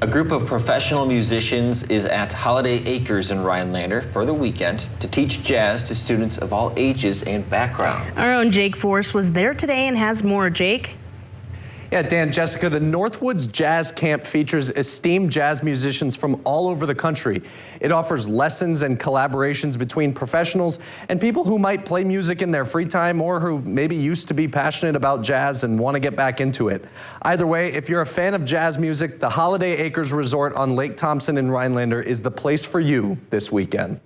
A group of professional musicians is at Holiday Acres in Rhinelander for the weekend to teach jazz to students of all ages and backgrounds. Our own Jake Force was there today and has more. Jake? Yeah, Dan, Jessica, the Northwoods Jazz Camp features esteemed jazz musicians from all over the country. It offers lessons and collaborations between professionals and people who might play music in their free time or who maybe used to be passionate about jazz and want to get back into it. Either way, if you're a fan of jazz music, the Holiday Acres Resort on Lake Thompson in Rhinelander is the place for you this weekend.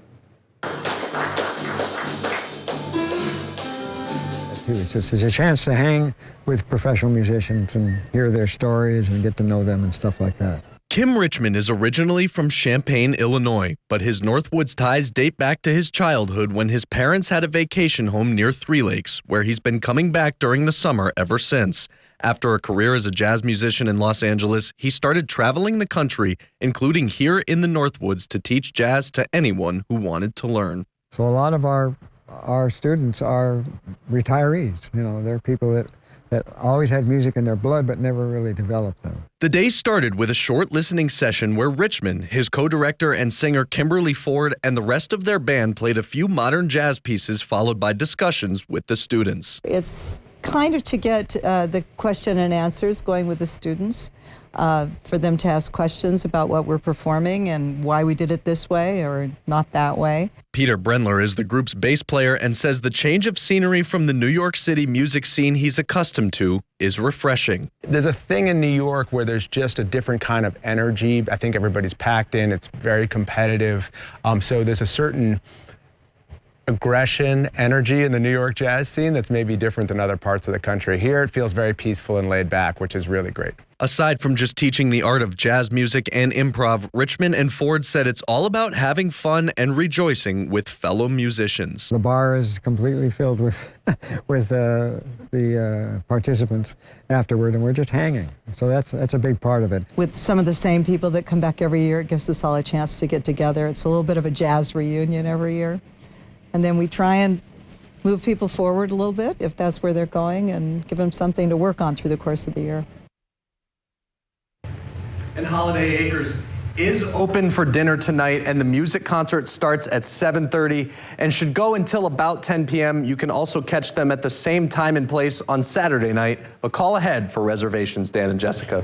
It's a chance to hang with professional musicians and hear their stories and get to know them and stuff like that. Kim Richmond is originally from Champaign, Illinois, but his Northwoods ties date back to his childhood when his parents had a vacation home near Three Lakes, where he's been coming back during the summer ever since. After a career as a jazz musician in Los Angeles, he started traveling the country, including here in the Northwoods, to teach jazz to anyone who wanted to learn. So a lot of our students are retirees. You know, they're people that always had music in their blood but never really developed them. The day started with a short listening session where Richmond, his co-director and singer Kimberly Ford, and the rest of their band played a few modern jazz pieces, followed by discussions with the students. It's kind of to get the question and answers going with the students, for them to ask questions about what we're performing and why we did it this way or not that way. Peter Brenler is the group's bass player and says the change of scenery from the New York City music scene he's accustomed to is refreshing. There's a thing in New York where there's just a different kind of energy. I think everybody's packed in. It's very competitive. So there's a certain aggression, energy in the New York jazz scene that's maybe different than other parts of the country. Here it feels very peaceful and laid back, which is really great. Aside from just teaching the art of jazz music and improv, Richmond and Ford said it's all about having fun and rejoicing with fellow musicians. The bar is completely filled with the participants afterward, and we're just hanging. So that's a big part of it. With some of the same people that come back every year, it gives us all a chance to get together. It's a little bit of a jazz reunion every year. And then we try and move people forward a little bit if that's where they're going and give them something to work on through the course of the year. And Holiday Acres is open for dinner tonight, and the music concert starts at 7:30 and should go until about 10 p.m. You can also catch them at the same time and place on Saturday night, but call ahead for reservations, Dan and Jessica.